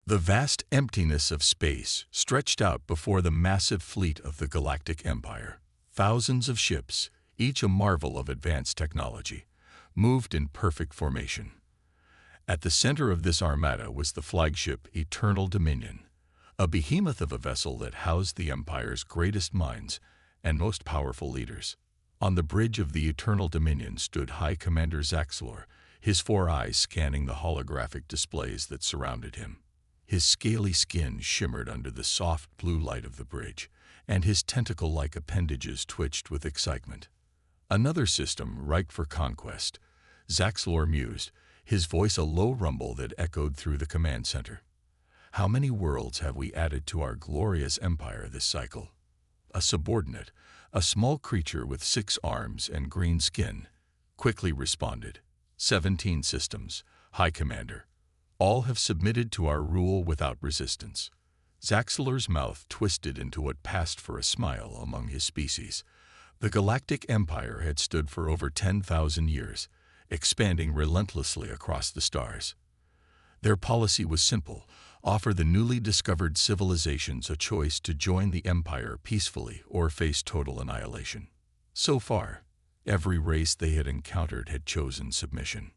The vast emptiness of space stretched out before the massive fleet of the Galactic Empire. Thousands of ships, each a marvel of advanced technology, moved in perfect formation. At the center of this armada was the flagship Eternal Dominion, a behemoth of a vessel that housed the Empire's greatest minds and most powerful leaders. On the bridge of the Eternal Dominion stood High Commander Zaxlor, his 4 eyes scanning the holographic displays that surrounded him. His scaly skin shimmered under the soft blue light of the bridge, and his tentacle-like appendages twitched with excitement. Another system ripe for conquest, Zaxlor mused, his voice a low rumble that echoed through the command center. How many worlds have we added to our glorious empire this cycle? A subordinate, a small creature with 6 arms and green skin, quickly responded. 17 systems, High Commander. All have submitted to our rule without resistance. Zaxlor's mouth twisted into what passed for a smile among his species. The Galactic Empire had stood for over 10,000 years, expanding relentlessly across the stars. Their policy was simple: offer the newly discovered civilizations a choice to join the Empire peacefully or face total annihilation. So far, every race they had encountered had chosen submission.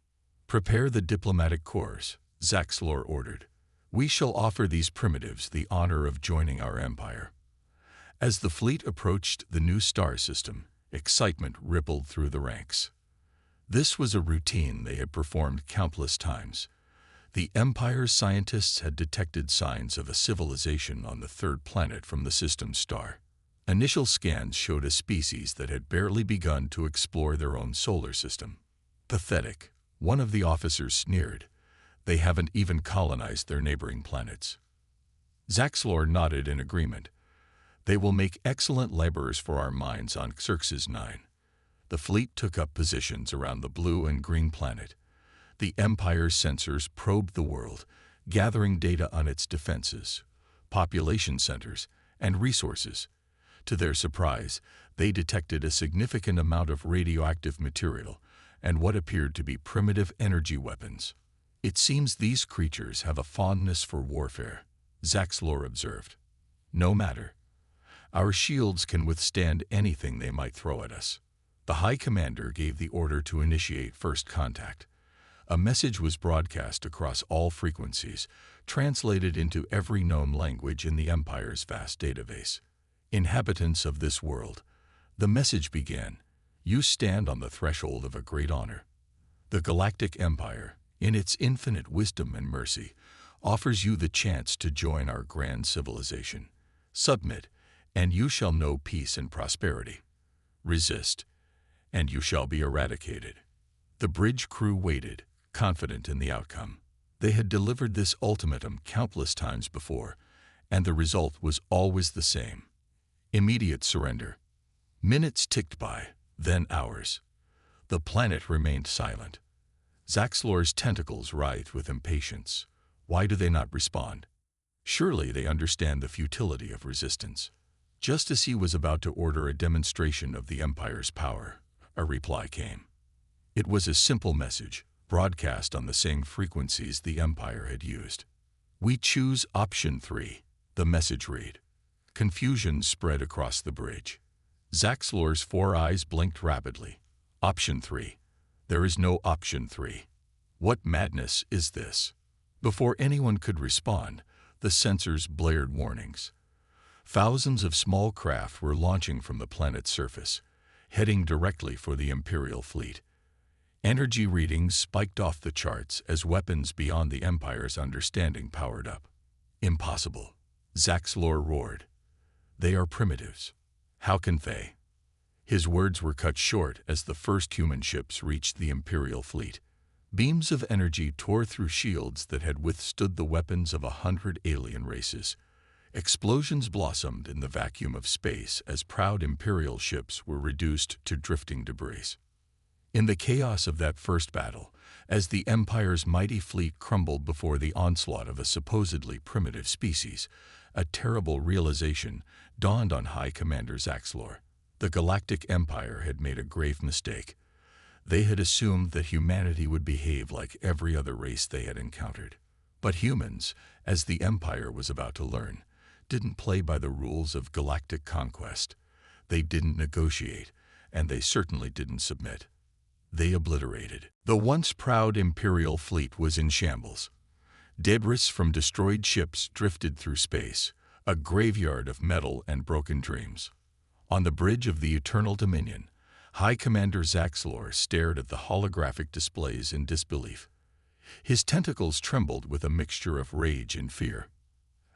Prepare the diplomatic corps, Zaxlor ordered. We shall offer these primitives the honor of joining our empire. As the fleet approached the new star system, excitement rippled through the ranks. This was a routine they had performed countless times. The Empire's scientists had detected signs of a civilization on the 3rd planet from the system's star. Initial scans showed a species that had barely begun to explore their own solar system. Pathetic, one of the officers sneered. They haven't even colonized their neighboring planets. Zaxlor nodded in agreement. They will make excellent laborers for our mines on Xerxes 9. The fleet took up positions around the blue and green planet. The Empire's sensors probed the world, gathering data on its defenses, population centers, and resources. To their surprise, they detected a significant amount of radioactive material and what appeared to be primitive energy weapons. It seems these creatures have a fondness for warfare, Zaxlor observed. No matter. Our shields can withstand anything they might throw at us. The High Commander gave the order to initiate first contact. A message was broadcast across all frequencies, translated into every known language in the Empire's vast database. Inhabitants of this world, the message began, you stand on the threshold of a great honor. The Galactic Empire, in its infinite wisdom and mercy, offers you the chance to join our grand civilization. Submit, and you shall know peace and prosperity. Resist, and you shall be eradicated. The bridge crew waited, confident in the outcome. They had delivered this ultimatum countless times before, and the result was always the same. Immediate surrender. Minutes ticked by, then hours. The planet remained silent. Zaxlor's tentacles writhed with impatience. Why do they not respond? Surely they understand the futility of resistance. Just as he was about to order a demonstration of the Empire's power, a reply came. It was a simple message, broadcast on the same frequencies the Empire had used. We choose option 3, the message read. Confusion spread across the bridge. Zaxlor's 4 eyes blinked rapidly. Option 3. There is no option 3. What madness is this? Before anyone could respond, the sensors blared warnings. Thousands of small craft were launching from the planet's surface, heading directly for the Imperial fleet. Energy readings spiked off the charts as weapons beyond the Empire's understanding powered up. Impossible, Zaxlor roared. They are primitives. How can they? His words were cut short as the first human ships reached the Imperial fleet. Beams of energy tore through shields that had withstood the weapons of 100 alien races. Explosions blossomed in the vacuum of space as proud Imperial ships were reduced to drifting debris. In the chaos of that first battle, as the Empire's mighty fleet crumbled before the onslaught of a supposedly primitive species, a terrible realization dawned on High Commander Zaxlor. The Galactic Empire had made a grave mistake. They had assumed that humanity would behave like every other race they had encountered. But humans, as the Empire was about to learn, didn't play by the rules of galactic conquest. They didn't negotiate, and they certainly didn't submit. They obliterated. The once proud Imperial fleet was in shambles. Debris from destroyed ships drifted through space, a graveyard of metal and broken dreams. On the bridge of the Eternal Dominion, High Commander Zaxlor stared at the holographic displays in disbelief. His tentacles trembled with a mixture of rage and fear.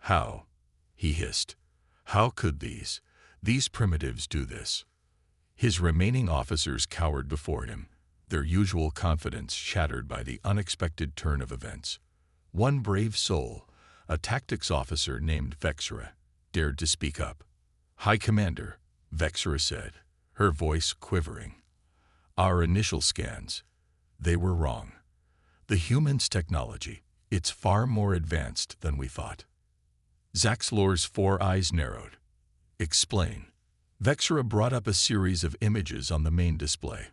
"How?" he hissed. "How could these primitives do this?" His remaining officers cowered before him, their usual confidence shattered by the unexpected turn of events. One brave soul, a tactics officer named Vexra, dared to speak up. "High Commander," Vexra said, her voice quivering. "Our initial scans, they were wrong. The humans' technology, it's far more advanced than we thought." Zaxlor's 4 eyes narrowed. "Explain." Vexra brought up a series of images on the main display.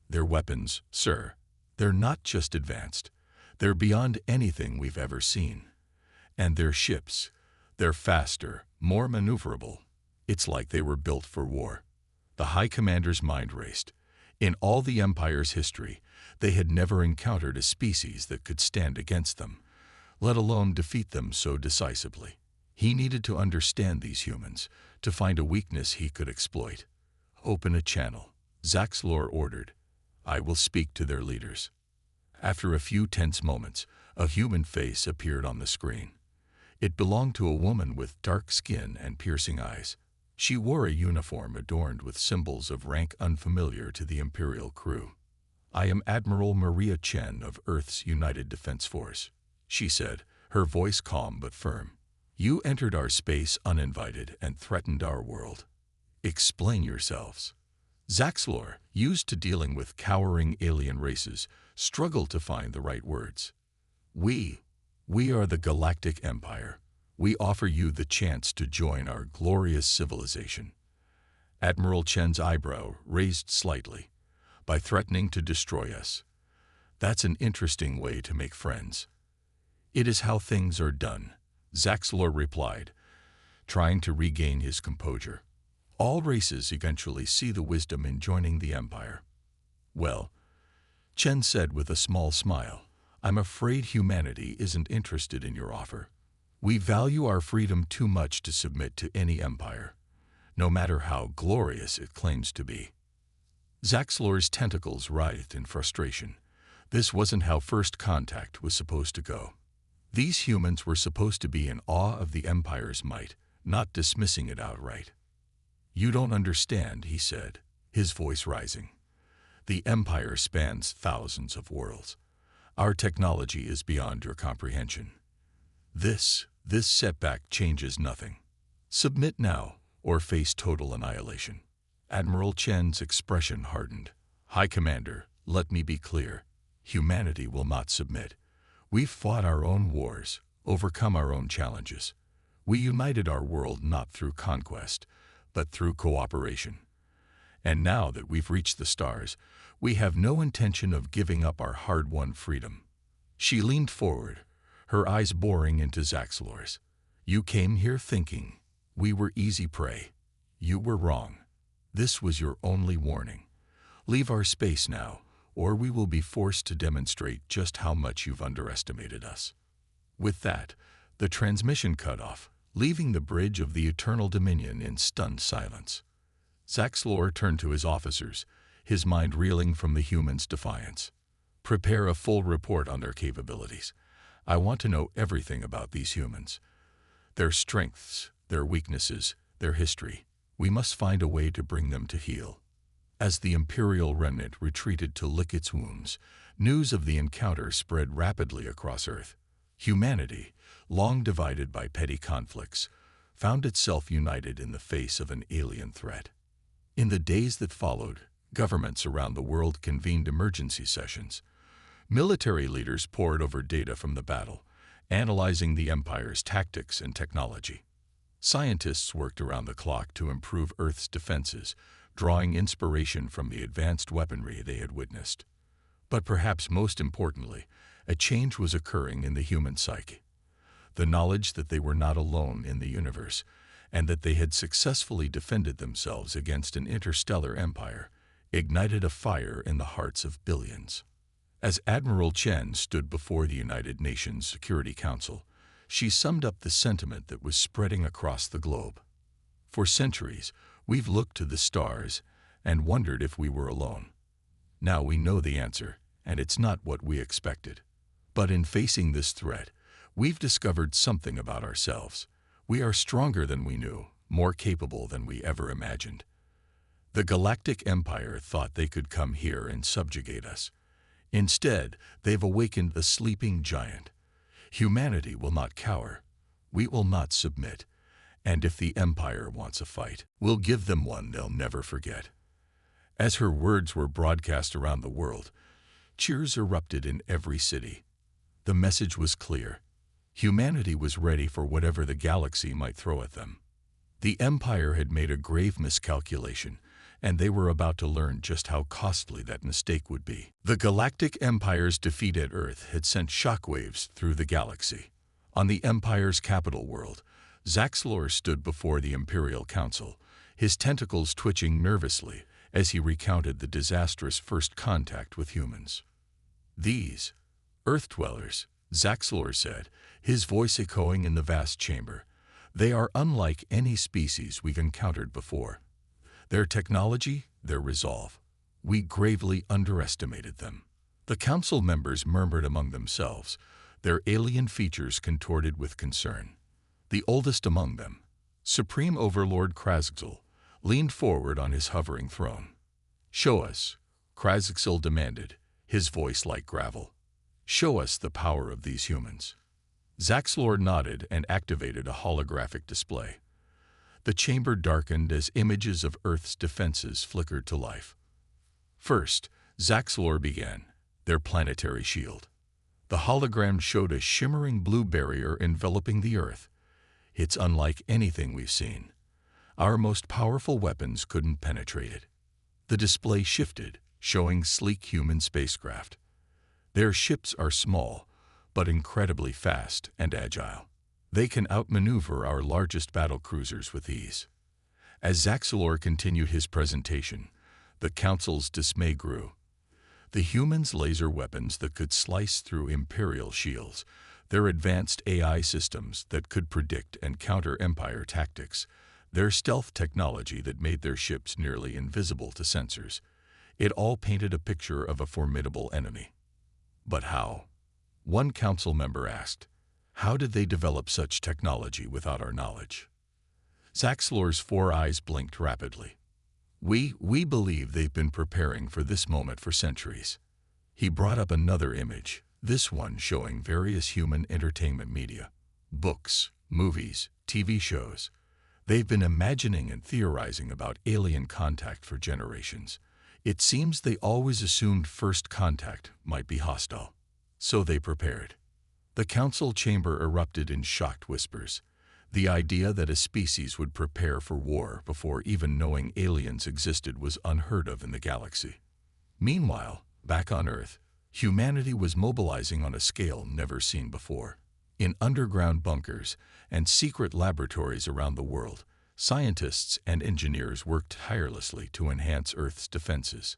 "Their weapons, sir, they're not just advanced. They're beyond anything we've ever seen. And their ships, they're faster, more maneuverable. It's like they were built for war." The High Commander's mind raced. In all the Empire's history, they had never encountered a species that could stand against them, let alone defeat them so decisively. He needed to understand these humans, to find a weakness he could exploit. "Open a channel," Zaxlor ordered. "I will speak to their leaders." After a few tense moments, a human face appeared on the screen. It belonged to a woman with dark skin and piercing eyes. She wore a uniform adorned with symbols of rank unfamiliar to the Imperial crew. "I am Admiral Maria Chen of Earth's United Defense Force," she said, her voice calm but firm. "You entered our space uninvited and threatened our world. Explain yourselves." Zaxlor, used to dealing with cowering alien races, struggled to find the right words. We are the Galactic Empire. We offer you the chance to join our glorious civilization." Admiral Chen's eyebrow raised slightly. "By threatening to destroy us. That's an interesting way to make friends." "It is how things are done," Zaxlor replied, trying to regain his composure. "All races eventually see the wisdom in joining the Empire." "Well," Chen said with a small smile, "I'm afraid humanity isn't interested in your offer. We value our freedom too much to submit to any empire, no matter how glorious it claims to be." Zaxlor's tentacles writhed in frustration. This wasn't how first contact was supposed to go. These humans were supposed to be in awe of the Empire's might, not dismissing it outright. "You don't understand," he said, his voice rising. "The Empire spans thousands of worlds. Our technology is beyond your comprehension. This setback changes nothing. Submit now, or face total annihilation." Admiral Chen's expression hardened. "High Commander, let me be clear. Humanity will not submit. We've fought our own wars, overcome our own challenges. We united our world not through conquest, but through cooperation. And now that we've reached the stars, we have no intention of giving up our hard-won freedom." She leaned forward, her eyes boring into Zaxlor's. "You came here thinking we were easy prey. You were wrong. This was your only warning. Leave our space now, or we will be forced to demonstrate just how much you've underestimated us." With that, the transmission cut off, leaving the bridge of the Eternal Dominion in stunned silence. Zaxlor turned to his officers, his mind reeling from the humans' defiance. "Prepare a full report on their capabilities. I want to know everything about these humans. Their strengths, their weaknesses, their history. We must find a way to bring them to heel." As the Imperial remnant retreated to lick its wounds, news of the encounter spread rapidly across Earth. Humanity, long divided by petty conflicts, found itself united in the face of an alien threat. In the days that followed, governments around the world convened emergency sessions. Military leaders pored over data from the battle, analyzing the Empire's tactics and technology. Scientists worked around the clock to improve Earth's defenses, drawing inspiration from the advanced weaponry they had witnessed. But perhaps most importantly, A change was occurring in the human psyche. The knowledge that they were not alone in the universe, and that they had successfully defended themselves against an interstellar empire, ignited a fire in the hearts of billions. As Admiral Chen stood before the United Nations Security Council, she summed up the sentiment that was spreading across the globe. For centuries, we've looked to the stars and wondered if we were alone. Now we know the answer, and it's not what we expected. But in facing this threat, we've discovered something about ourselves. We are stronger than we knew, more capable than we ever imagined. The Galactic Empire thought they could come here and subjugate us. Instead, they've awakened the sleeping giant. Humanity will not cower. We will not submit. And if the Empire wants a fight, we'll give them one they'll never forget. As her words were broadcast around the world, cheers erupted in every city. The message was clear. Humanity was ready for whatever the galaxy might throw at them. The Empire had made a grave miscalculation, and they were about to learn just how costly that mistake would be. The Galactic Empire's defeat at Earth had sent shockwaves through the galaxy. On the Empire's capital world, Zaxlor stood before the Imperial Council, his tentacles twitching nervously as he recounted the disastrous first contact with humans. "These Earth-dwellers," Zaxlor said, his voice echoing in the vast chamber, "they are unlike any species we've encountered before. Their technology, their resolve. We gravely underestimated them." The council members murmured among themselves, their alien features contorted with concern. The oldest among them, Supreme Overlord Krasgzul, leaned forward on his hovering throne. "Show us," Krasgzul demanded, his voice like gravel. "Show us the power of these humans." Zaxlor nodded and activated a holographic display. The chamber darkened as images of Earth's defenses flickered to life. First, Zaxlor began, their planetary shield. The hologram showed a shimmering blue barrier enveloping the Earth. "It's unlike anything we've seen. Our most powerful weapons couldn't penetrate it." The display shifted, showing sleek human spacecraft. "Their ships are small, but incredibly fast and agile. They can outmaneuver our largest battle cruisers with ease." As Zaxlor continued his presentation, the Council's dismay grew. The humans' laser weapons that could slice through Imperial shields, their advanced AI systems that could predict and counter Empire tactics, their stealth technology that made their ships nearly invisible to sensors. It all painted a picture of a formidable enemy. But how? One council member asked. How did they develop such technology without our knowledge? Zaxlor's 4 eyes blinked rapidly. We believe they've been preparing for this moment for centuries." He brought up another image, this one showing various human entertainment media. Books, movies, TV shows. They've been imagining and theorizing about alien contact for generations. It seems they always assumed first contact might be hostile. So they prepared. The council chamber erupted in shocked whispers. The idea that a species would prepare for war before even knowing aliens existed was unheard of in the galaxy. Meanwhile, back on Earth, humanity was mobilizing on a scale never seen before. In underground bunkers and secret laboratories around the world, scientists and engineers worked tirelessly to enhance Earth's defenses.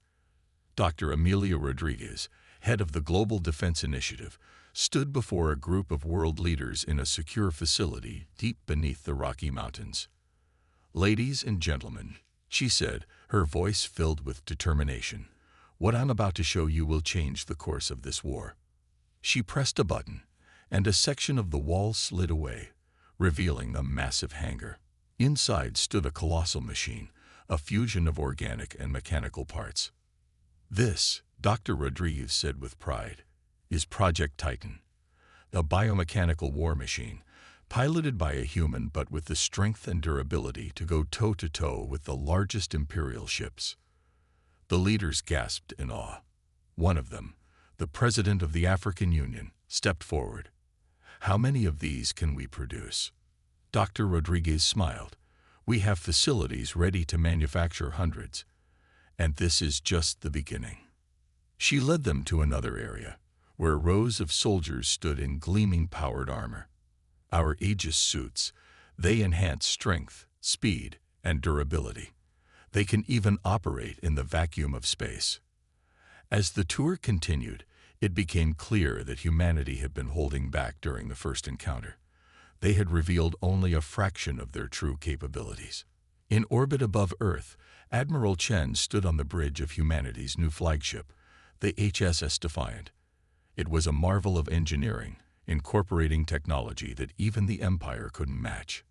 Dr. Amelia Rodriguez, head of the Global Defense Initiative, stood before a group of world leaders in a secure facility deep beneath the Rocky Mountains. "Ladies and gentlemen," she said, her voice filled with determination, "what I'm about to show you will change the course of this war." She pressed a button, and a section of the wall slid away, revealing a massive hangar. Inside stood a colossal machine, a fusion of organic and mechanical parts. "This," Dr. Rodriguez said with pride, "is Project Titan, a biomechanical war machine, piloted by a human but with the strength and durability to go toe-to-toe with the largest Imperial ships." The leaders gasped in awe. One of them, the President of the African Union, stepped forward. "How many of these can we produce?" Dr. Rodriguez smiled. "We have facilities ready to manufacture hundreds. And this is just the beginning." She led them to another area, where rows of soldiers stood in gleaming powered armor. Our Aegis suits, they enhance strength, speed, and durability. They can even operate in the vacuum of space. As the tour continued, it became clear that humanity had been holding back during the first encounter. They had revealed only a fraction of their true capabilities. In orbit above Earth, Admiral Chen stood on the bridge of humanity's new flagship, the HSS Defiant. It was a marvel of engineering, incorporating technology that even the Empire couldn't match.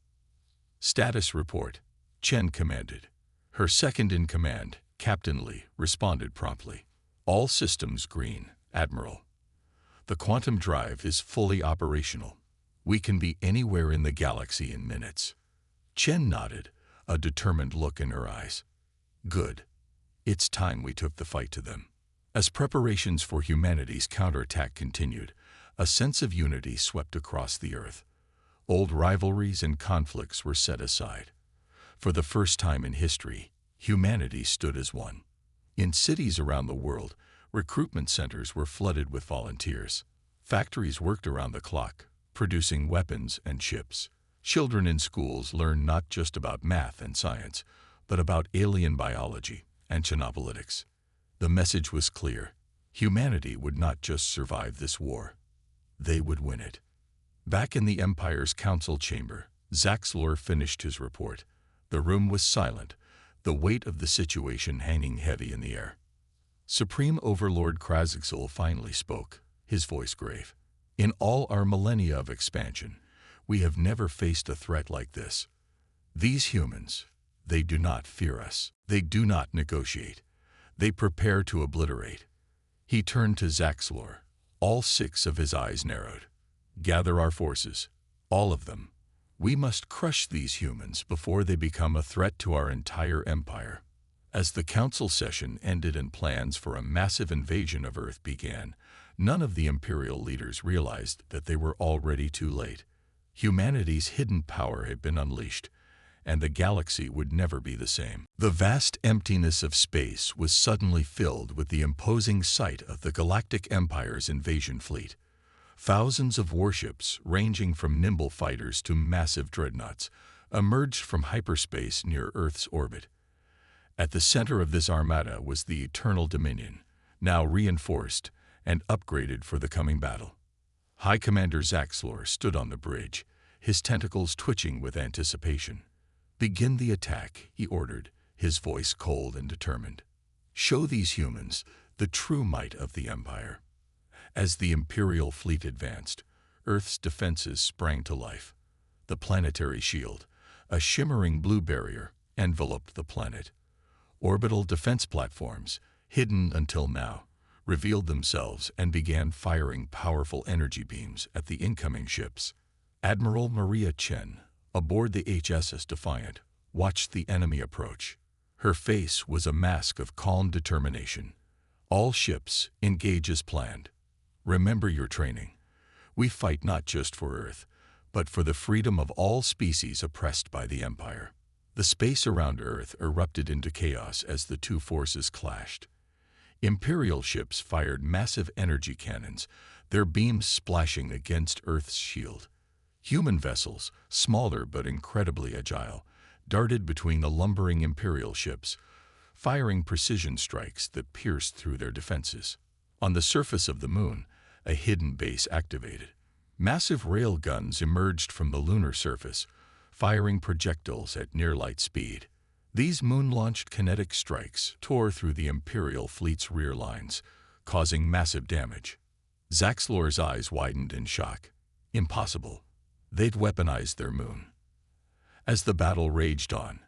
Status report, Chen commanded. Her second-in-command, Captain Li, responded promptly. All systems green, Admiral. The quantum drive is fully operational. We can be anywhere in the galaxy in minutes. Chen nodded, a determined look in her eyes. Good. It's time we took the fight to them. As preparations for humanity's counterattack continued, a sense of unity swept across the Earth. Old rivalries and conflicts were set aside. For the first time in history, humanity stood as one. In cities around the world, recruitment centers were flooded with volunteers. Factories worked around the clock, producing weapons and ships. Children in schools learned not just about math and science, but about alien biology and genopolitics. The message was clear. Humanity would not just survive this war. They would win it. Back in the Empire's council chamber, Zaxlor finished his report. The room was silent, the weight of the situation hanging heavy in the air. Supreme Overlord Krasixel finally spoke, his voice grave. In all our millennia of expansion, we have never faced a threat like this. These humans, they do not fear us. They do not negotiate. They prepare to obliterate. He turned to Zaxlor. All 6 of his eyes narrowed. Gather our forces, all of them. We must crush these humans before they become a threat to our entire empire. As the council session ended and plans for a massive invasion of Earth began, none of the Imperial leaders realized that they were already too late. Humanity's hidden power had been unleashed, and the galaxy would never be the same. The vast emptiness of space was suddenly filled with the imposing sight of the Galactic Empire's invasion fleet. Thousands of warships, ranging from nimble fighters to massive dreadnoughts, emerged from hyperspace near Earth's orbit. At the center of this armada was the Eternal Dominion, now reinforced and upgraded for the coming battle. High Commander Zaxlor stood on the bridge, his tentacles twitching with anticipation. Begin the attack, he ordered, his voice cold and determined. Show these humans the true might of the Empire. As the Imperial fleet advanced, Earth's defenses sprang to life. The planetary shield, a shimmering blue barrier, enveloped the planet. Orbital defense platforms, hidden until now, revealed themselves and began firing powerful energy beams at the incoming ships. Admiral Maria Chen, aboard the HSS Defiant, watched the enemy approach. Her face was a mask of calm determination. All ships, engage as planned. Remember your training. We fight not just for Earth, but for the freedom of all species oppressed by the Empire. The space around Earth erupted into chaos as the two forces clashed. Imperial ships fired massive energy cannons, their beams splashing against Earth's shield. Human vessels, smaller but incredibly agile, darted between the lumbering Imperial ships, firing precision strikes that pierced through their defenses. On the surface of the moon, a hidden base activated. Massive rail guns emerged from the lunar surface, firing projectiles at near-light speed. These moon-launched kinetic strikes tore through the Imperial fleet's rear lines, causing massive damage. Zaxlor's eyes widened in shock. Impossible. They'd weaponized their moon. As the battle raged on,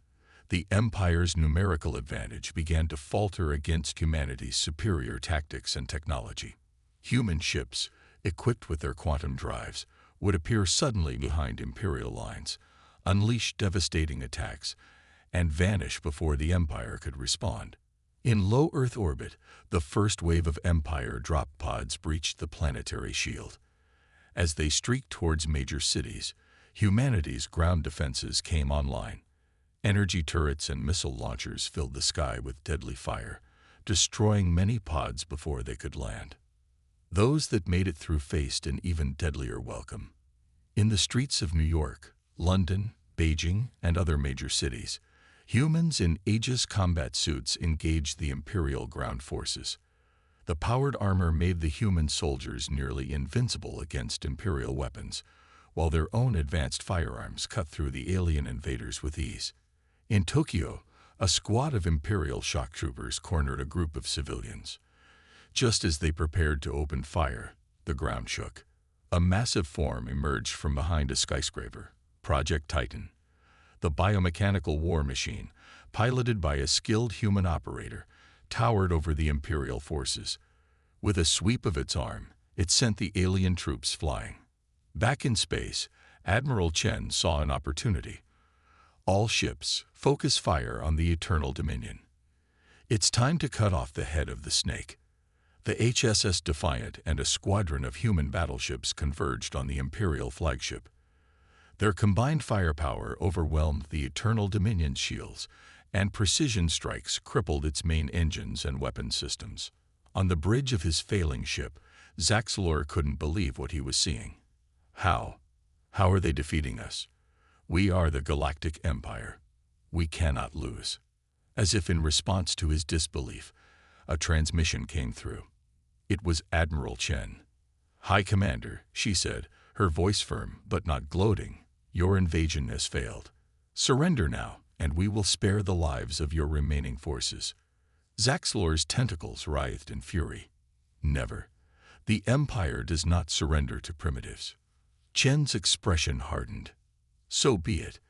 the Empire's numerical advantage began to falter against humanity's superior tactics and technology. Human ships, equipped with their quantum drives, would appear suddenly behind Imperial lines, unleash devastating attacks, and vanish before the Empire could respond. In low Earth orbit, the first wave of Empire drop pods breached the planetary shield. As they streaked towards major cities, humanity's ground defenses came online. Energy turrets and missile launchers filled the sky with deadly fire, destroying many pods before they could land. Those that made it through faced an even deadlier welcome. In the streets of New York, London, Beijing, and other major cities, humans in Aegis combat suits engaged the Imperial ground forces. The powered armor made the human soldiers nearly invincible against Imperial weapons, while their own advanced firearms cut through the alien invaders with ease. In Tokyo, a squad of Imperial shock troopers cornered a group of civilians. Just as they prepared to open fire, the ground shook. A massive form emerged from behind a skyscraper, Project Titan. The biomechanical war machine, piloted by a skilled human operator, towered over the Imperial forces. With a sweep of its arm, it sent the alien troops flying. Back in space, Admiral Chen saw an opportunity. All ships, focus fire on the Eternal Dominion. It's time to cut off the head of the snake. The HSS Defiant and a squadron of human battleships converged on the Imperial flagship. Their combined firepower overwhelmed the Eternal Dominion's shields, and precision strikes crippled its main engines and weapon systems. On the bridge of his failing ship, Zaxlor couldn't believe what he was seeing. How? How are they defeating us? We are the Galactic Empire. We cannot lose. As if in response to his disbelief, a transmission came through. It was Admiral Chen. "High Commander," she said, her voice firm but not gloating, "your invasion has failed. Surrender now, and we will spare the lives of your remaining forces." Zaxlor's tentacles writhed in fury. Never. The Empire does not surrender to primitives. Chen's expression hardened. So be it.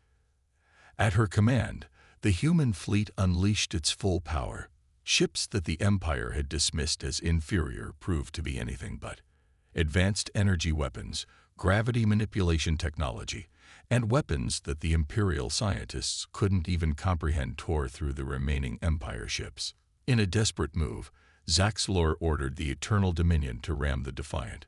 At her command, the human fleet unleashed its full power. Ships that the Empire had dismissed as inferior proved to be anything but. Advanced energy weapons, gravity manipulation technology, and weapons that the Imperial scientists couldn't even comprehend tore through the remaining Empire ships. In a desperate move, Zaxlor ordered the Eternal Dominion to ram the Defiant.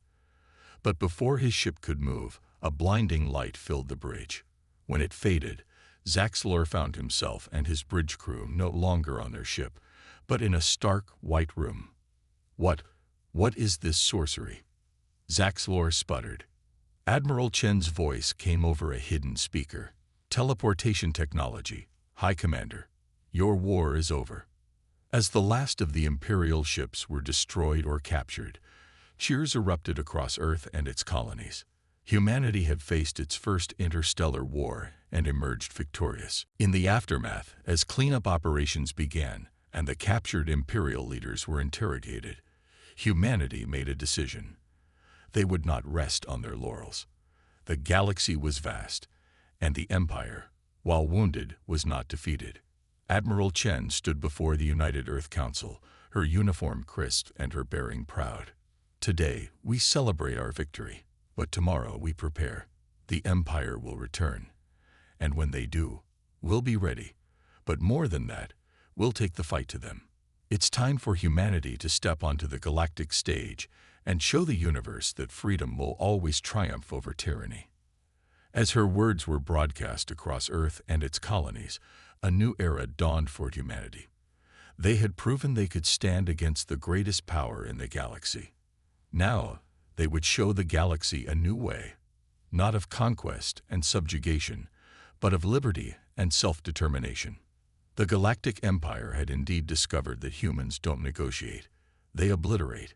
But before his ship could move, a blinding light filled the bridge. When it faded, Zaxlor found himself and his bridge crew no longer on their ship, but in a stark white room. What is this sorcery?" Zaxlor sputtered. Admiral Chen's voice came over a hidden speaker. "Teleportation technology, High Commander. Your war is over." As the last of the Imperial ships were destroyed or captured, cheers erupted across Earth and its colonies. Humanity had faced its first interstellar war and emerged victorious. In the aftermath, as cleanup operations began and the captured Imperial leaders were interrogated, humanity made a decision. They would not rest on their laurels. The galaxy was vast, and the Empire, while wounded, was not defeated. Admiral Chen stood before the United Earth Council, her uniform crisp and her bearing proud. "Today, we celebrate our victory, but tomorrow we prepare. The Empire will return. And when they do, we'll be ready. But more than that, we'll take the fight to them. It's time for humanity to step onto the galactic stage and show the universe that freedom will always triumph over tyranny." As her words were broadcast across Earth and its colonies, a new era dawned for humanity. They had proven they could stand against the greatest power in the galaxy. Now, they would show the galaxy a new way, not of conquest and subjugation, but of liberty and self-determination. The Galactic Empire had indeed discovered that humans don't negotiate, they obliterate.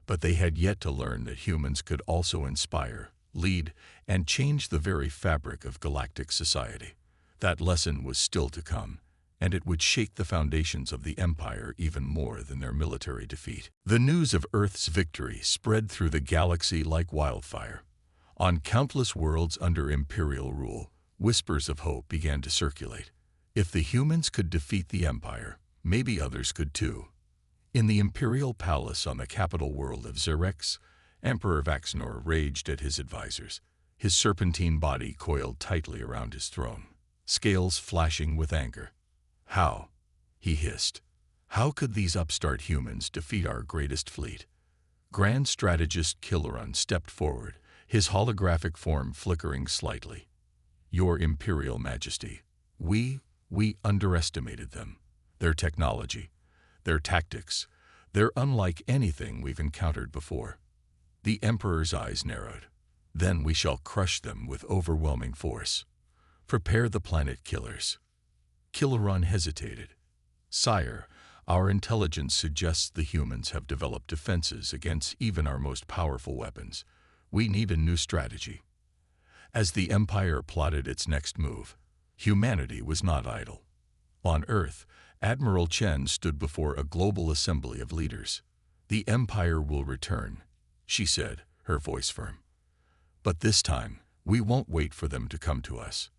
But they had yet to learn that humans could also inspire, lead, and change the very fabric of galactic society. That lesson was still to come, and it would shake the foundations of the Empire even more than their military defeat. The news of Earth's victory spread through the galaxy like wildfire. On countless worlds under Imperial rule, whispers of hope began to circulate. If the humans could defeat the Empire, maybe others could too. In the Imperial Palace on the capital world of Xerex, Emperor Vaxnor raged at his advisors, his serpentine body coiled tightly around his throne, scales flashing with anger. "How?" he hissed. "How could these upstart humans defeat our greatest fleet?" Grand Strategist Kiloran stepped forward, his holographic form flickering slightly. "Your Imperial Majesty, we underestimated them. Their technology, their tactics, they're unlike anything we've encountered before. The Emperor's eyes narrowed. Then we shall crush them with overwhelming force. Prepare the planet killers. Kilaron hesitated. Sire, our intelligence suggests the humans have developed defenses against even our most powerful weapons. We need a new strategy. As the Empire plotted its next move, humanity was not idle. On Earth, Admiral Chen stood before a global assembly of leaders. The Empire will return, she said, her voice firm. But this time, we won't wait for them to come to us.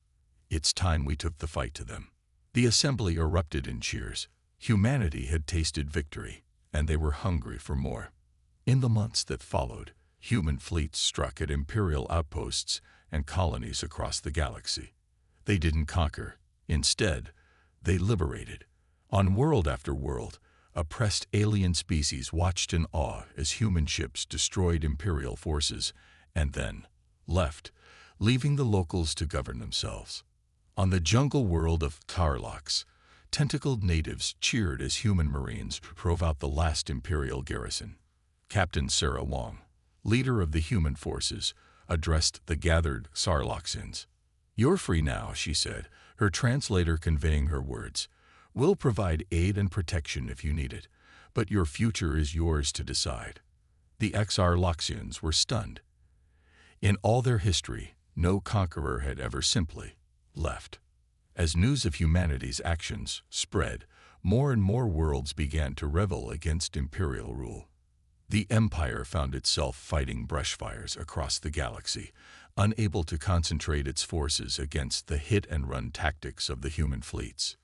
It's time we took the fight to them. The assembly erupted in cheers. Humanity had tasted victory, and they were hungry for more. In the months that followed, human fleets struck at Imperial outposts and colonies across the galaxy. They didn't conquer. Instead, they liberated. On world after world, oppressed alien species watched in awe as human ships destroyed Imperial forces and then left, leaving the locals to govern themselves. On the jungle world of Tarlox, tentacled natives cheered as human marines drove out the last Imperial garrison. Captain Sarah Wong, leader of the human forces, addressed the gathered Sarloxians. "You're free now," she said, her translator conveying her words. "We'll provide aid and protection if you need it, but your future is yours to decide." The ex-Sarloxians were stunned. In all their history, no conqueror had ever simply left. As news of humanity's actions spread, more and more worlds began to rebel against imperial rule. The Empire found itself fighting brushfires across the galaxy, unable to concentrate its forces against the hit-and-run tactics of the human fleets.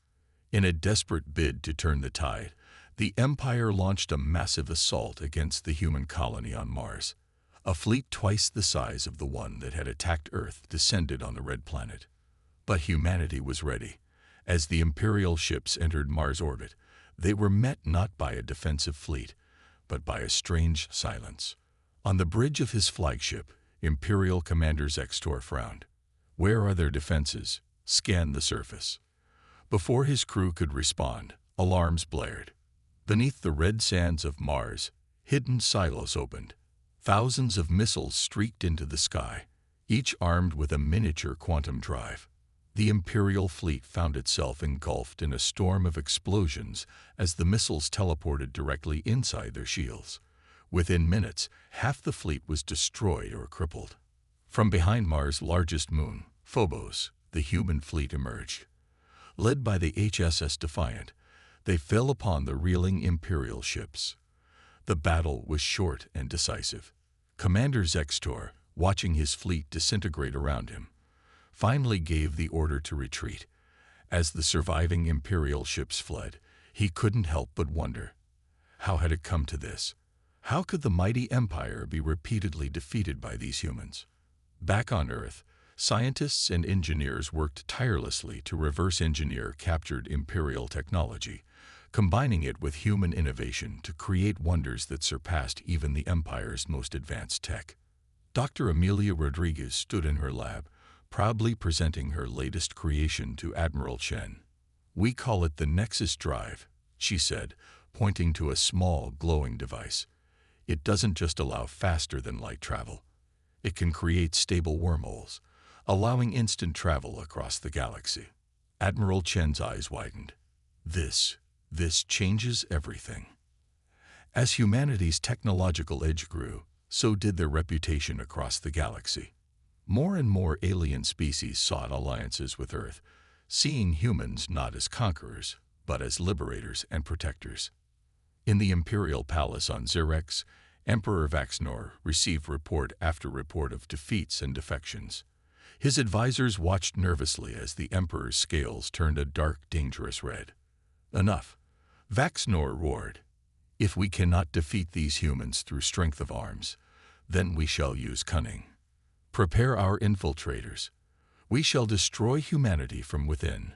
In a desperate bid to turn the tide, the Empire launched a massive assault against the human colony on Mars. A fleet twice the size of the one that had attacked Earth descended on the Red Planet. But humanity was ready. As the Imperial ships entered Mars orbit, they were met not by a defensive fleet, but by a strange silence. On the bridge of his flagship, Imperial Commander Zextor frowned. "Where are their defenses? Scan the surface." Before his crew could respond, alarms blared. Beneath the red sands of Mars, hidden silos opened. Thousands of missiles streaked into the sky, each armed with a miniature quantum drive. The Imperial fleet found itself engulfed in a storm of explosions as the missiles teleported directly inside their shields. Within minutes, half the fleet was destroyed or crippled. From behind Mars' largest moon, Phobos, the human fleet emerged. Led by the HSS Defiant, they fell upon the reeling Imperial ships. The battle was short and decisive. Commander Zextor, watching his fleet disintegrate around him, finally gave the order to retreat. As the surviving Imperial ships fled, he couldn't help but wonder, how had it come to this? How could the mighty Empire be repeatedly defeated by these humans? Back on Earth, scientists and engineers worked tirelessly to reverse engineer captured Imperial technology, combining it with human innovation to create wonders that surpassed even the Empire's most advanced tech. Dr. Amelia Rodriguez stood in her lab, proudly presenting her latest creation to Admiral Chen. "We call it the Nexus Drive," she said, pointing to a small, glowing device. "It doesn't just allow faster-than-light travel. It can create stable wormholes, allowing instant travel across the galaxy." Admiral Chen's eyes widened. This changes everything. As humanity's technological edge grew, so did their reputation across the galaxy. More and more alien species sought alliances with Earth, seeing humans not as conquerors, but as liberators and protectors. In the Imperial Palace on Xerex, Emperor Vaxnor received report after report of defeats and defections. His advisors watched nervously as the Emperor's scales turned a dark, dangerous red. "Enough," Vaxnor roared. "If we cannot defeat these humans through strength of arms, then we shall use cunning. Prepare our infiltrators. We shall destroy humanity from within."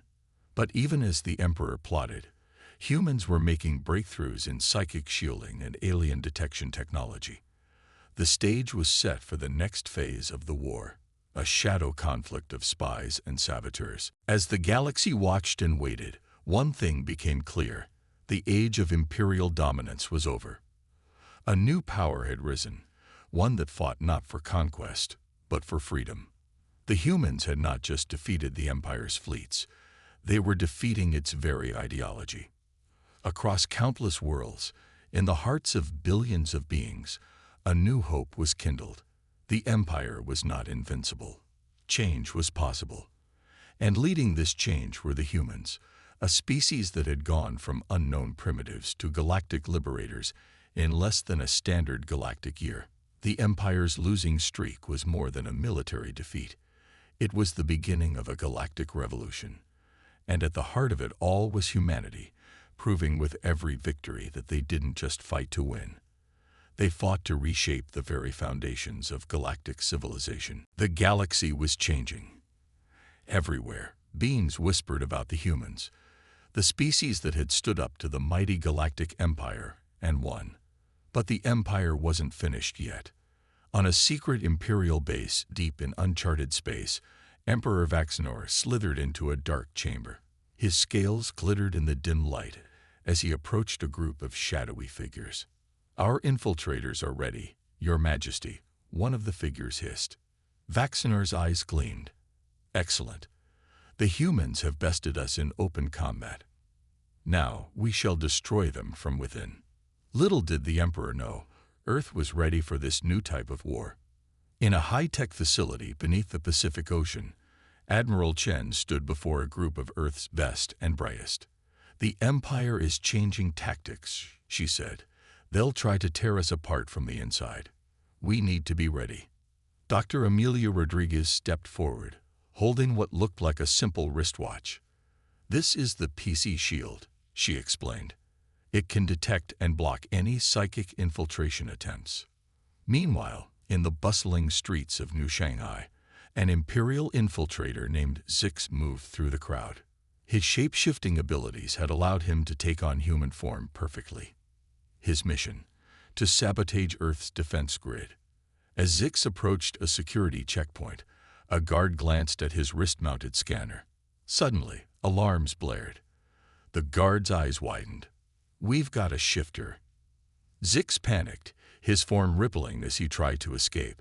But even as the Emperor plotted, humans were making breakthroughs in psychic shielding and alien detection technology. The stage was set for the next phase of the war, a shadow conflict of spies and saboteurs. As the galaxy watched and waited, one thing became clear: the age of Imperial dominance was over. A new power had risen, one that fought not for conquest, but for freedom. The humans had not just defeated the Empire's fleets, they were defeating its very ideology. Across countless worlds, in the hearts of billions of beings, a new hope was kindled. The Empire was not invincible. Change was possible. And leading this change were the humans, a species that had gone from unknown primitives to galactic liberators in less than a standard galactic year. The Empire's losing streak was more than a military defeat. It was the beginning of a galactic revolution. And at the heart of it all was humanity, proving with every victory that they didn't just fight to win. They fought to reshape the very foundations of galactic civilization. The galaxy was changing. Everywhere, beings whispered about the humans, the species that had stood up to the mighty galactic empire and won. But the empire wasn't finished yet. On a secret imperial base deep in uncharted space, Emperor Vaxnor slithered into a dark chamber. His scales glittered in the dim light as he approached a group of shadowy figures. "Our infiltrators are ready, Your Majesty," one of the figures hissed. Vaxnor's eyes gleamed. "Excellent. The humans have bested us in open combat. Now we shall destroy them from within." Little did the Emperor know, Earth was ready for this new type of war. In a high-tech facility beneath the Pacific Ocean, Admiral Chen stood before a group of Earth's best and brightest. "The Empire is changing tactics," she said. "They'll try to tear us apart from the inside. We need to be ready." Dr. Amelia Rodriguez stepped forward, holding what looked like a simple wristwatch. "This is the PC Shield," she explained. "It can detect and block any psychic infiltration attempts." Meanwhile, in the bustling streets of New Shanghai, an Imperial infiltrator named Zix moved through the crowd. His shape-shifting abilities had allowed him to take on human form perfectly. His mission: to sabotage Earth's defense grid. As Zix approached a security checkpoint, a guard glanced at his wrist-mounted scanner. Suddenly, alarms blared. The guard's eyes widened. "We've got a shifter." Zix panicked, his form rippling as he tried to escape,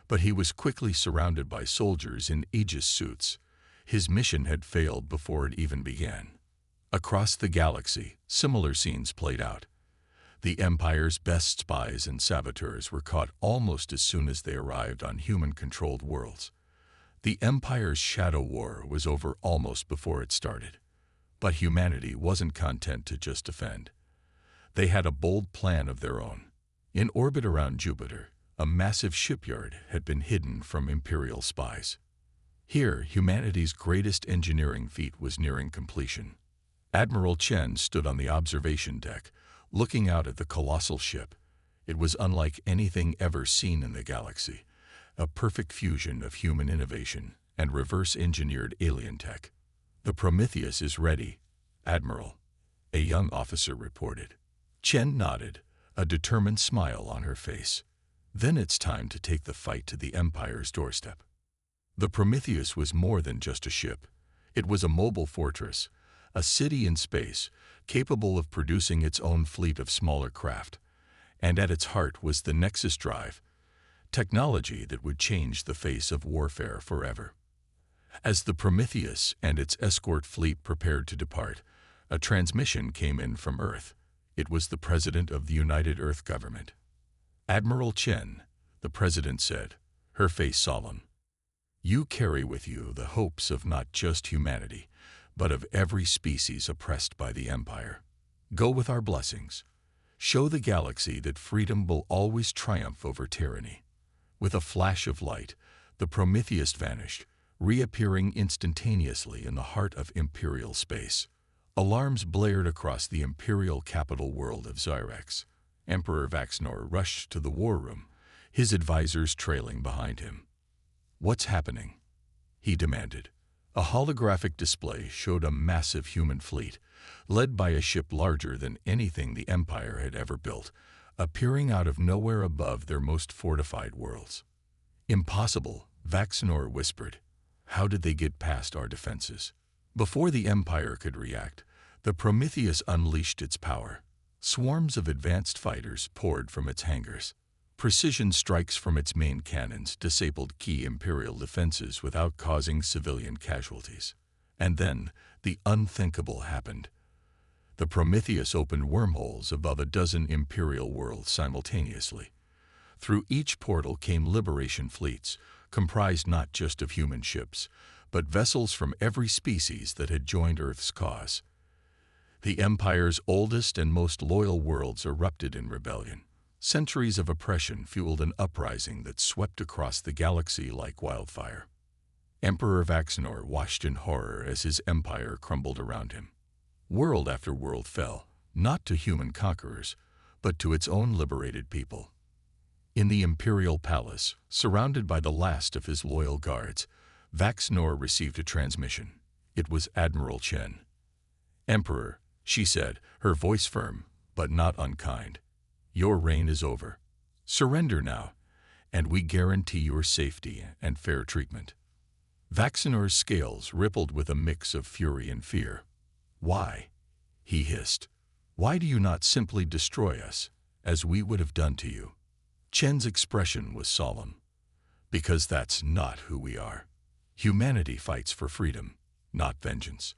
but he was quickly surrounded by soldiers in Aegis suits. His mission had failed before it even began. Across the galaxy, similar scenes played out. The Empire's best spies and saboteurs were caught almost as soon as they arrived on human-controlled worlds. The Empire's shadow war was over almost before it started. But humanity wasn't content to just defend. They had a bold plan of their own. In orbit around Jupiter, a massive shipyard had been hidden from Imperial spies. Here, humanity's greatest engineering feat was nearing completion. Admiral Chen stood on the observation deck, looking out at the colossal ship. It was unlike anything ever seen in the galaxy, a perfect fusion of human innovation and reverse-engineered alien tech. "The Prometheus is ready, Admiral," a young officer reported. Chen nodded, a determined smile on her face. "Then it's time to take the fight to the Empire's doorstep." The Prometheus was more than just a ship. It was a mobile fortress, a city in space, capable of producing its own fleet of smaller craft. And at its heart was the Nexus Drive, technology that would change the face of warfare forever. As the Prometheus and its escort fleet prepared to depart, a transmission came in from Earth. It was the President of the United Earth Government. "Admiral Chen," the President said, her face solemn. "You carry with you the hopes of not just humanity, but of every species oppressed by the Empire. Go with our blessings. Show the galaxy that freedom will always triumph over tyranny." With a flash of light, the Prometheus vanished, reappearing instantaneously in the heart of Imperial space. Alarms blared across the Imperial capital world of Zyrex. Emperor Vaxnor rushed to the war room, his advisors trailing behind him. "What's happening?" he demanded. A holographic display showed a massive human fleet, led by a ship larger than anything the Empire had ever built, appearing out of nowhere above their most fortified worlds. "Impossible," Vaxnor whispered. "How did they get past our defenses?" Before the Empire could react, the Prometheus unleashed its power. Swarms of advanced fighters poured from its hangars. Precision strikes from its main cannons disabled key Imperial defenses without causing civilian casualties. And then, the unthinkable happened. The Prometheus opened wormholes above a dozen Imperial worlds simultaneously. Through each portal came liberation fleets, comprised not just of human ships, but vessels from every species that had joined Earth's cause. The Empire's oldest and most loyal worlds erupted in rebellion. Centuries of oppression fueled an uprising that swept across the galaxy like wildfire. Emperor Vaxnor watched in horror as his empire crumbled around him. World after world fell, not to human conquerors, but to its own liberated people. In the Imperial Palace, surrounded by the last of his loyal guards, Vaxnor received a transmission. It was Admiral Chen. "Emperor," she said, her voice firm, but not unkind. "Your reign is over. Surrender now, and we guarantee your safety and fair treatment." Vaxnor's scales rippled with a mix of fury and fear. "Why?" he hissed. "Why do you not simply destroy us, as we would have done to you?" Chen's expression was solemn. "Because that's not who we are. Humanity fights for freedom, not vengeance.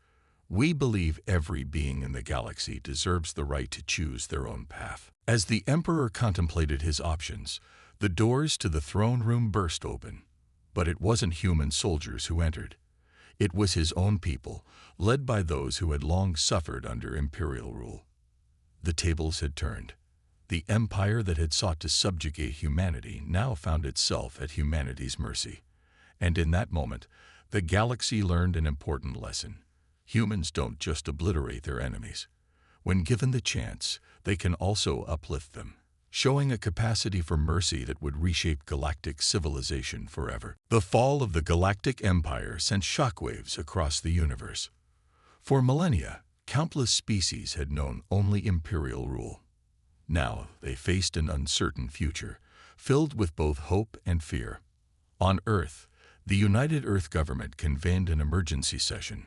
We believe every being in the galaxy deserves the right to choose their own path." As the Emperor contemplated his options, the doors to the throne room burst open. But it wasn't human soldiers who entered. It was his own people, led by those who had long suffered under Imperial rule. The tables had turned. The empire that had sought to subjugate humanity now found itself at humanity's mercy. And in that moment, the galaxy learned an important lesson. Humans don't just obliterate their enemies. When given the chance, they can also uplift them, showing a capacity for mercy that would reshape galactic civilization forever. The fall of the Galactic Empire sent shockwaves across the universe. For millennia, countless species had known only Imperial rule. Now they faced an uncertain future, filled with both hope and fear. On Earth, the United Earth government convened an emergency session.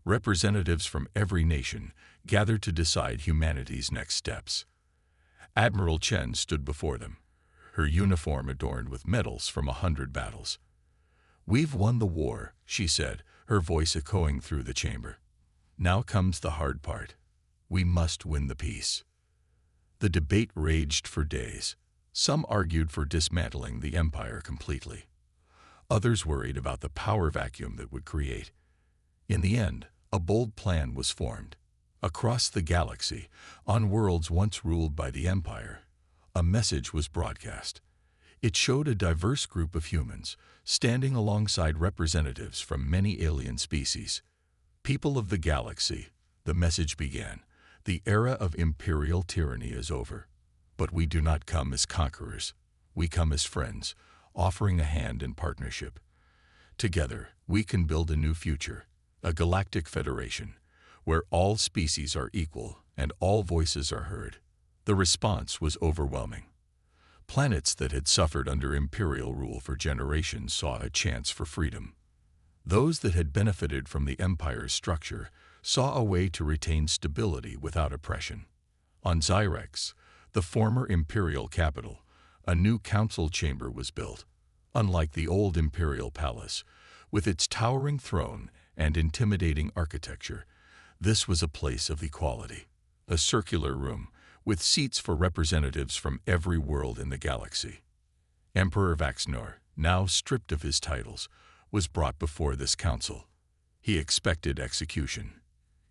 Representatives from every nation gathered to decide humanity's next steps. Admiral Chen stood before them, her uniform adorned with medals from 100 battles. "We've won the war," she said, her voice echoing through the chamber. "Now comes the hard part. We must win the peace." The debate raged for days. Some argued for dismantling the empire completely. Others worried about the power vacuum that would create. In the end, a bold plan was formed. Across the galaxy, on worlds once ruled by the Empire, a message was broadcast. It showed a diverse group of humans, standing alongside representatives from many alien species. "People of the galaxy," the message began, "the era of Imperial tyranny is over. But we do not come as conquerors. We come as friends, offering a hand in partnership. Together, we can build a new future, a galactic federation, where all species are equal and all voices are heard." The response was overwhelming. Planets that had suffered under Imperial rule for generations saw a chance for freedom. Those that had benefited from the Empire's structure saw a way to retain stability without oppression. On Zyrex, the former Imperial capital, a new council chamber was built. Unlike the old Imperial palace, with its towering throne and intimidating architecture, this was a place of equality, a circular room with seats for representatives from every world in the galaxy. Emperor Vaxnor, now stripped of his titles, was brought before this council. He expected execution.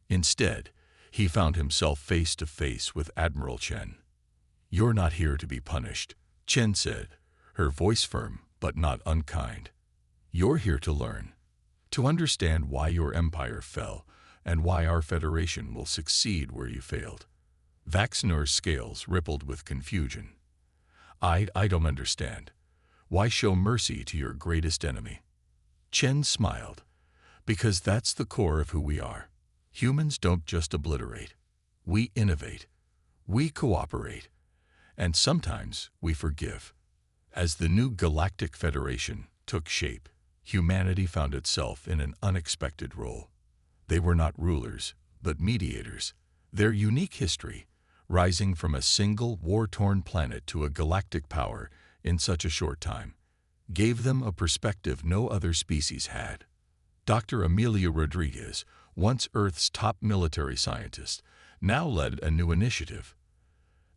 Instead, he found himself face to face with Admiral Chen. "You're not here to be punished," Chen said, her voice firm but not unkind. "You're here to learn, to understand why your empire fell and why our federation will succeed where you failed." Vaxnor's scales rippled with confusion. I don't understand. Why show mercy to your greatest enemy?" Chen smiled. "Because that's the core of who we are. Humans don't just obliterate. We innovate. We cooperate. And sometimes we forgive." As the new Galactic Federation took shape, humanity found itself in an unexpected role. They were not rulers, but mediators. Their unique history, rising from a single war-torn planet to a galactic power in such a short time, gave them a perspective no other species had. Dr. Amelia Rodriguez, once Earth's top military scientist, now led a new initiative.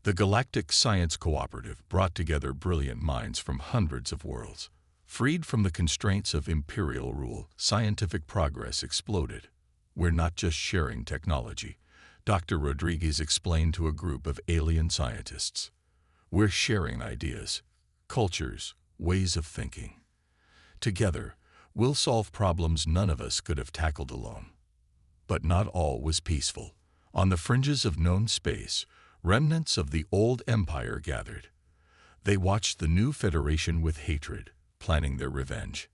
The Galactic Science Cooperative brought together brilliant minds from hundreds of worlds. Freed from the constraints of imperial rule, scientific progress exploded. We're not just sharing technology, Dr. Rodriguez explained to a group of alien scientists. We're sharing ideas, cultures, ways of thinking. Together, we'll solve problems none of us could have tackled alone. But not all was peaceful. On the fringes of known space, remnants of the old empire gathered. They watched the new Federation with hatred, planning their revenge.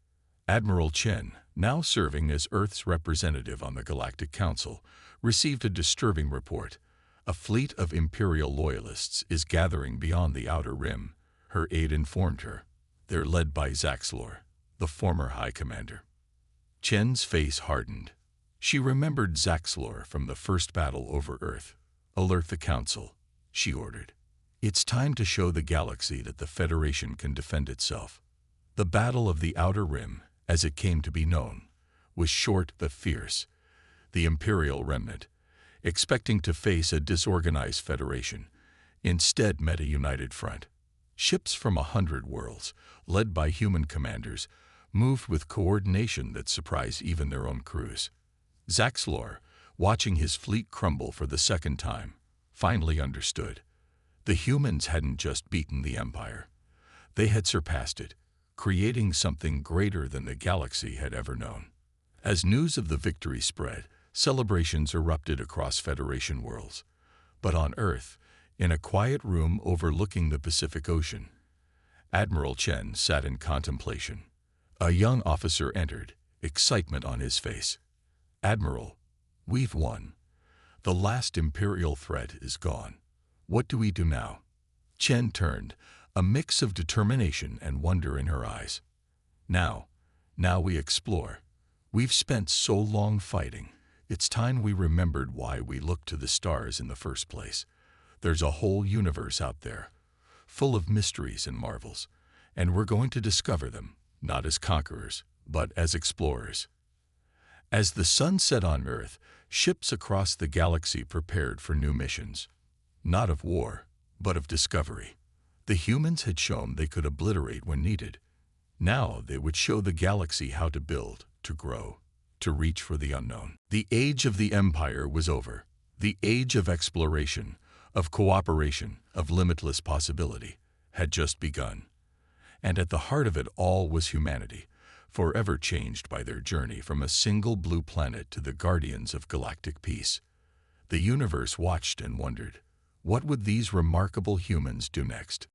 Admiral Chen, now serving as Earth's representative on the Galactic Council, received a disturbing report. A fleet of Imperial loyalists is gathering beyond the Outer Rim, her aide informed her. They're led by Zaxlor, the former High Commander. Chen's face hardened. She remembered Zaxlor from the first battle over Earth. Alert the Council, she ordered. It's time to show the galaxy that the Federation can defend itself. The Battle of the Outer Rim, as it came to be known, was short but fierce. The Imperial remnant, expecting to face a disorganized Federation, instead met a united front. Ships from 100 worlds, led by human commanders, moved with coordination that surprised even their own crews. Zaxlor, watching his fleet crumble for the second time, finally understood. The humans hadn't just beaten the Empire. They had surpassed it, creating something greater than the galaxy had ever known. As news of the victory spread, celebrations erupted across Federation worlds. But on Earth, in a quiet room overlooking the Pacific Ocean, Admiral Chen sat in contemplation. A young officer entered, excitement on his face. Admiral, we've won. The last Imperial threat is gone. What do we do now? Chen turned, a mix of determination and wonder in her eyes. Now we explore. We've spent so long fighting. It's time we remembered why we looked to the stars in the first place. There's a whole universe out there, full of mysteries and marvels, and we're going to discover them, not as conquerors, but as explorers. As the sun set on Earth, ships across the galaxy prepared for new missions. Not of war, but of discovery. The humans had shown they could obliterate when needed. Now they would show the galaxy how to build, to grow, to reach for the unknown. The age of the Empire was over. The age of exploration, of cooperation, of limitless possibility, had just begun. And at the heart of it all was humanity, forever changed by their journey from a single blue planet to the guardians of galactic peace. The universe watched and wondered, what would these remarkable humans do next?